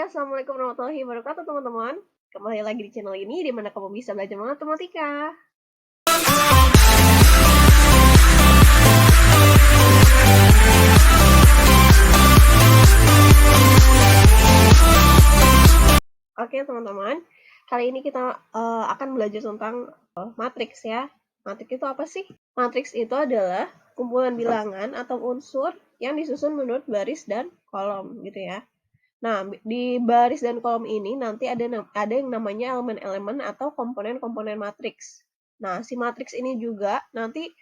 Assalamualaikum warahmatullahi wabarakatuh teman-teman. Kembali lagi di channel ini di mana kamu bisa belajar matematika. Oke teman-teman, kali ini kita akan belajar tentang matriks ya. Matriks itu apa sih? Matriks itu adalah kumpulan bilangan atau unsur yang disusun menurut baris dan kolom gitu ya. Nah, di baris dan kolom ini nanti ada yang namanya elemen-elemen atau komponen-komponen matriks. Nah, si matriks ini juga nanti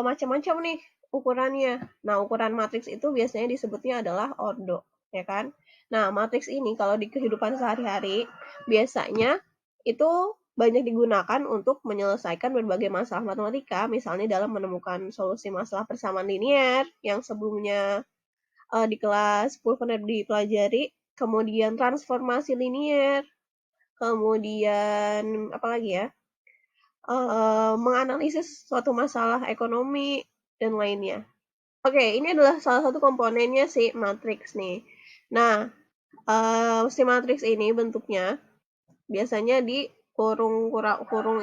macam-macam nih ukurannya. Nah, ukuran matriks itu biasanya disebutnya adalah ordo, ya kan? Nah, matriks ini kalau di kehidupan sehari-hari biasanya itu banyak digunakan untuk menyelesaikan berbagai masalah matematika, misalnya dalam menemukan solusi masalah persamaan linier yang sebelumnya di kelas 10 pernah dipelajari, kemudian transformasi linier, kemudian apa lagi ya? Menganalisis suatu masalah ekonomi dan lainnya. Oke, ini adalah salah satu komponennya si matriks nih. Nah, si matriks ini bentuknya biasanya di kurung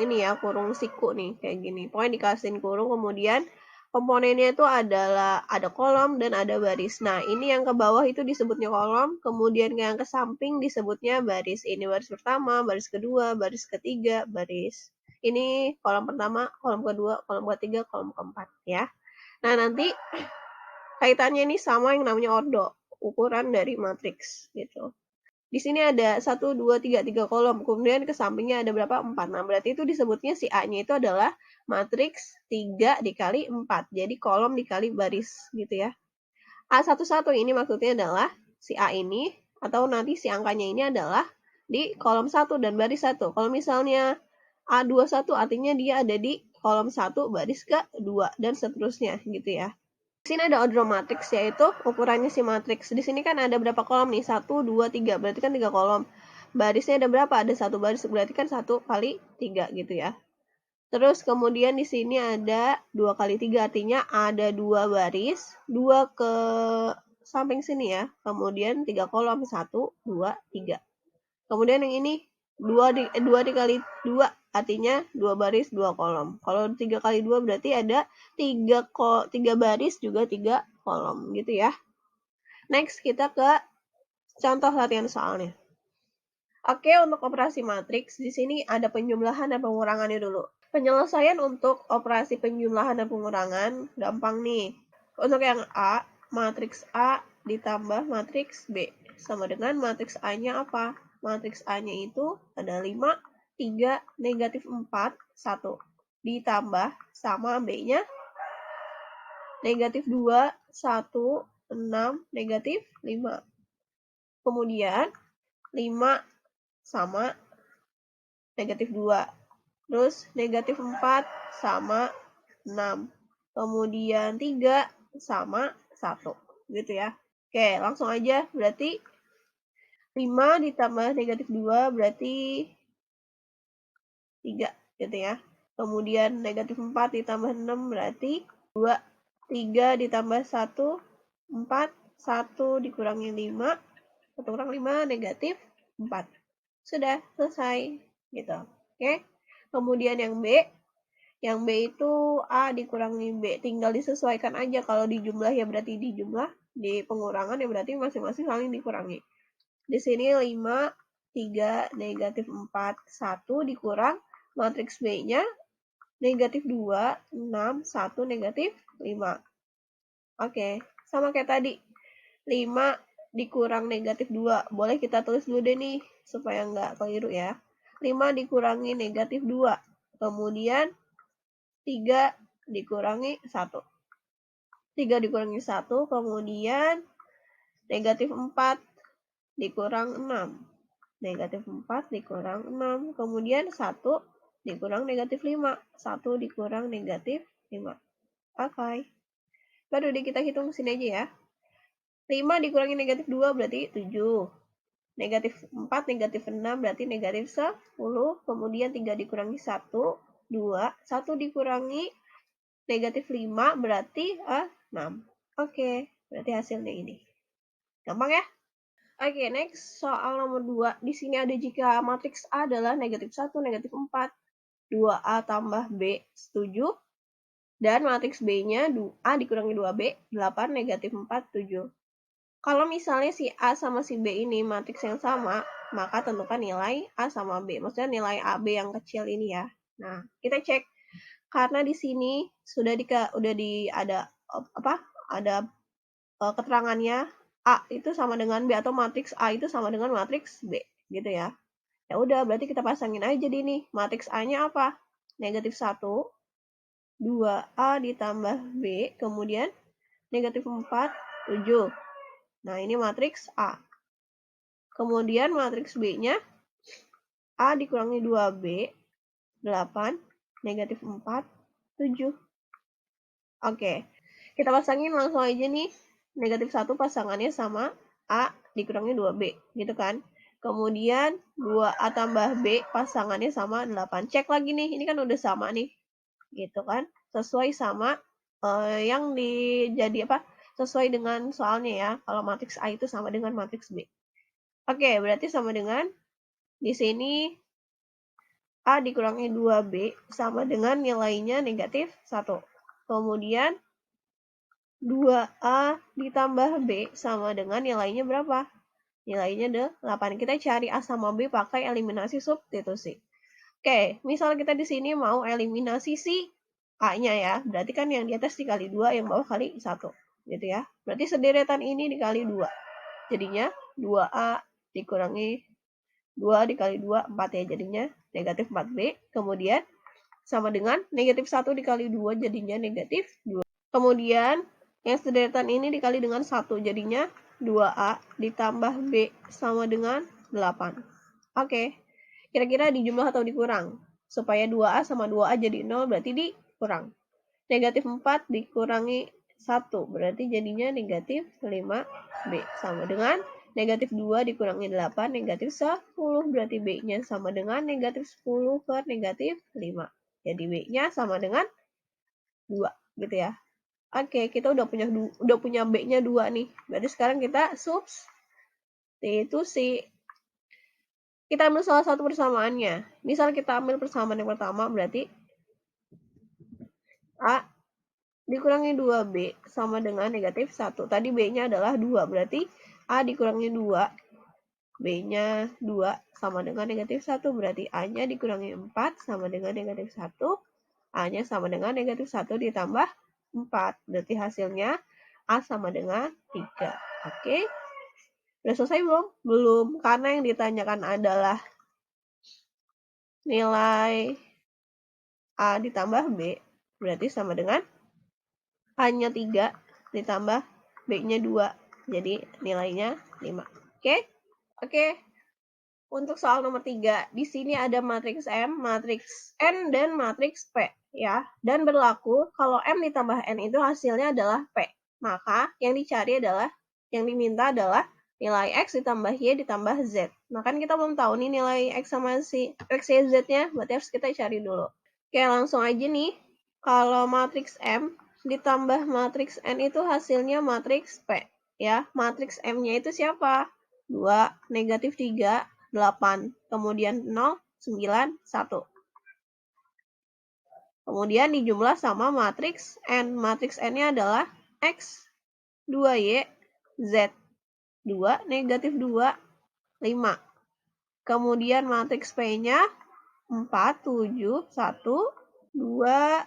ini ya, kurung siku nih kayak gini. Pokoknya dikasihin kurung, kemudian komponennya itu adalah ada kolom dan ada baris. Nah, ini yang ke bawah itu disebutnya kolom, kemudian yang ke samping disebutnya baris. Ini baris pertama, baris kedua, baris ketiga, baris ini kolom pertama, kolom kedua, kolom ketiga, kolom keempat ya. Nah, nanti kaitannya ini sama yang namanya ordo, ukuran dari matriks gitu. Di sini ada 1, 2, 3 kolom. Kemudian ke sampingnya ada berapa? 4. Nah, berarti itu disebutnya si A-nya itu adalah matriks 3 dikali 4. Jadi kolom dikali baris gitu ya. A11 ini maksudnya adalah si A ini atau nanti si angkanya ini adalah di kolom 1 dan baris 1. Kalau misalnya A21 artinya dia ada di kolom 1 baris ke-2 dan seterusnya gitu ya. Di sini ada ordo matriks, yaitu ukurannya si matriks. Di sini kan ada berapa kolom nih? 1, 2, 3. Berarti kan 3 kolom. Barisnya ada berapa? Ada 1 baris. Berarti kan 1 kali 3 gitu ya. Terus kemudian di sini ada 2 kali 3. Artinya ada 2 baris. 2 ke samping sini ya. Kemudian 3 kolom. 1, 2, 3. Kemudian yang ini 2 dikali 2 artinya 2 baris 2 kolom. Kalau 3 kali 2 berarti ada 3 baris juga 3 kolom gitu ya. Next kita ke contoh latihan soalnya. Oke, untuk operasi matriks di sini ada penjumlahan dan pengurangannya dulu. Penyelesaian untuk operasi penjumlahan dan pengurangan gampang nih. Untuk yang A, matriks A ditambah matriks B sama dengan matriks A-nya apa? Matriks A-nya itu ada 5, 3, negatif 4, 1. Ditambah sama B-nya negatif 2, 1, 6, negatif 5. Kemudian 5 sama negatif 2. Terus negatif 4 sama 6. Kemudian 3 sama 1. Gitu ya. Oke, langsung aja. Berarti 5 ditambah negatif 2 berarti 3 gitu ya. Kemudian negatif 4 ditambah 6 berarti 2. 3 ditambah 1, 4. 1 dikurangi 5. 1 kurang 5 negatif 4. Sudah selesai gitu. Oke. Kemudian yang B. Yang B itu A dikurangi B. Tinggal disesuaikan aja. Kalau dijumlah ya berarti dijumlah. Di pengurangan ya berarti masing-masing saling dikurangi. Di sini 5, 3, negatif 4, 1 dikurang matriks B-nya negatif 2, 6, 1, negatif 5. Oke, sama kayak tadi. 5 dikurang negatif 2. Boleh kita tulis dulu deh nih, supaya nggak keliru ya. 5 dikurangi negatif 2. Kemudian 3 dikurangi 1. 3 dikurangi 1, kemudian negatif 4 dikurang 6. Negatif 4 dikurang 6. Kemudian 1 dikurang negatif 5. 1 dikurang negatif 5. Oke. Baru deh kita hitung sini aja ya. 5 dikurangi negatif 2 berarti 7. Negatif 4, negatif 6 berarti negatif 10. Kemudian 3 dikurangi 1, 2. 1 dikurangi negatif 5 berarti 6. Oke, berarti hasilnya ini. Gampang ya? Oke, next soal nomor 2. Di sini ada jika matriks A adalah negatif 1, negatif 4, 2A tambah B, setuju? Dan matriks B-nya A dikurangi 2B, 8, negatif 4, 7. Kalau misalnya si A sama si B ini matriks yang sama, maka tentukan nilai A sama B. Maksudnya nilai AB yang kecil ini ya. Nah, kita cek karena di sini sudah ada keterangannya A itu sama dengan B atau matriks A itu sama dengan matriks B gitu ya. Ya udah berarti kita pasangin aja di nih. Matriks A-nya apa? Negatif 1, 2A ditambah B, kemudian negatif 4, 7. Nah, ini matriks A. Kemudian matriks B-nya A dikurangi 2B, 8, negatif 4, 7. Oke, kita pasangin langsung aja nih. Negatif 1 pasangannya sama A dikurangi 2B, gitu kan. Kemudian 2A tambah B pasangannya sama 8. Cek lagi nih, ini kan udah sama nih. Gitu kan. Sesuai sama yang sesuai dengan soalnya ya. Kalau matriks A itu sama dengan matriks B. Oke, berarti sama dengan di sini A dikurangi 2B sama dengan nilainya negatif 1. Kemudian 2A ditambah B sama dengan nilainya berapa? Nilainya 8. Kita cari A sama B pakai eliminasi substitusi. Oke, misal kita di sini mau eliminasi si A-nya ya. Berarti kan yang di atas dikali 2, yang bawah kali 1. Gitu ya. Berarti sederetan ini dikali 2. Jadinya 2A dikurangi 2 dikali 2, 4 ya. Jadinya negatif 4B. Kemudian sama dengan negatif 1 dikali 2 jadinya negatif 2. Kemudian yang sederetan ini dikali dengan 1 jadinya 2A ditambah B sama dengan 8. Oke, kira-kira dijumlah atau dikurang? Supaya 2A sama 2A jadi 0 berarti dikurang. Negatif 4 dikurangi 1 berarti jadinya negatif 5B sama dengan negatif 2 dikurangi 8 negatif 10 berarti B-nya sama dengan negatif 10 per negatif 5. Jadi B-nya sama dengan 2 gitu ya. Oke, kita udah punya B-nya 2 nih. Berarti sekarang kita substitusi. Kita ambil salah satu persamaannya. Misal kita ambil persamaan yang pertama, berarti A dikurangi 2B sama dengan negatif 1. Tadi B-nya adalah 2, berarti A dikurangi 2, B-nya 2 sama dengan negatif 1, berarti A-nya dikurangi 4 sama dengan negatif 1, A-nya sama dengan negatif 1 ditambah 4. Berarti hasilnya A sama dengan 3. Oke. Udah selesai belum? Belum, karena yang ditanyakan adalah nilai A ditambah B. Berarti sama dengan A-nya 3 ditambah B-nya 2. Jadi nilainya 5. Oke? Oke. Untuk soal nomor 3, di sini ada matriks M, matriks N, dan matriks P. Ya, dan berlaku kalau M ditambah N itu hasilnya adalah P. Maka yang diminta adalah nilai X ditambah Y ditambah Z. Nah kan kita belum tahu nih nilai X sama si X, Y, Z-nya, berarti harus kita cari dulu. Oke, langsung aja nih. Kalau matriks M ditambah matriks N itu hasilnya matriks P. Ya, matriks M-nya itu siapa? 2, negatif 3, 8, kemudian 0, 9, 1. Kemudian dijumlah sama matriks N. Matriks N-nya adalah X, 2Y, Z. 2, negatif 2, 5. Kemudian matriks P-nya 4, 7, 1, 2,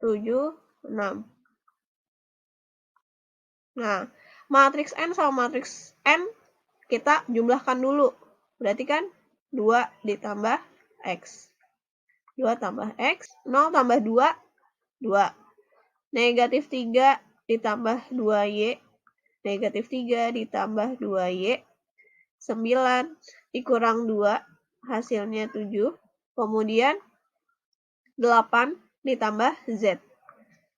7, 6. Nah, matriks N sama matriks N kita jumlahkan dulu. Berarti kan 2 ditambah X. 2 tambah X, 0 tambah 2, 2. Negatif 3 ditambah 2Y, negatif 3 ditambah 2Y, 9 dikurang 2, hasilnya 7. Kemudian 8 ditambah Z.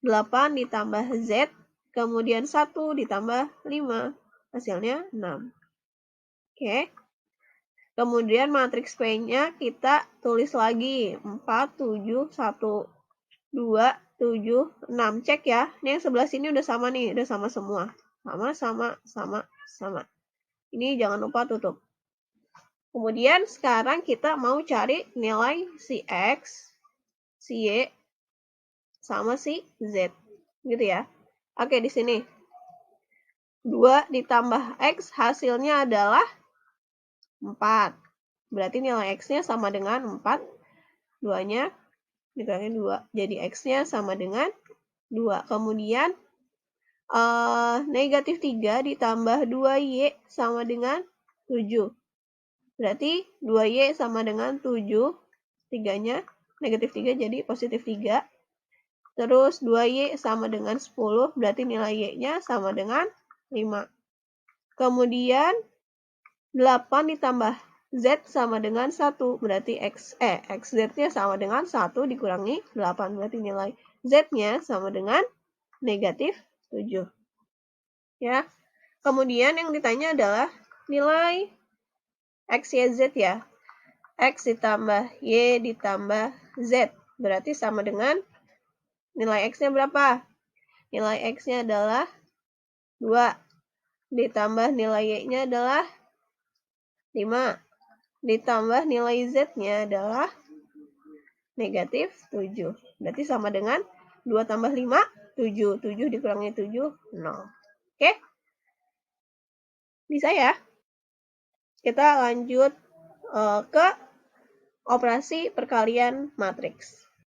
8 ditambah Z, kemudian 1 ditambah 5, hasilnya 6. Oke. Kemudian matriks P-nya kita tulis lagi 4, 7, 1, 2, 7, 6. Cek ya. Ini yang sebelah sini udah sama nih, udah sama semua. Sama. Ini jangan lupa tutup. Kemudian sekarang kita mau cari nilai si X, si Y, sama si Z. Gitu ya. Oke, di sini. 2 ditambah X hasilnya adalah 4. Berarti nilai X-nya sama dengan 4. 2-nya dikurangin 2. Jadi X-nya sama dengan 2. Kemudian negatif 3 ditambah 2Y sama dengan 7. Berarti 2Y sama dengan 7. 3-nya negatif 3 jadi positif 3. Terus 2Y sama dengan 10. Berarti nilai Y-nya sama dengan 5. Kemudian 8 ditambah Z sama dengan 1. Berarti XZ-nya sama dengan 1 dikurangi 8. Berarti nilai Z-nya sama dengan negatif 7. Ya. Kemudian yang ditanya adalah nilai X, Y, Z ya. X ditambah Y ditambah Z. Berarti sama dengan nilai X-nya berapa? Nilai X-nya adalah 2. Ditambah nilai Y-nya adalah 5. Ditambah nilai Z-nya adalah negatif 7. Berarti sama dengan 2 tambah 5, 7. 7 dikurangi 7, 0. Oke? Bisa ya? Kita lanjut ke operasi perkalian matriks.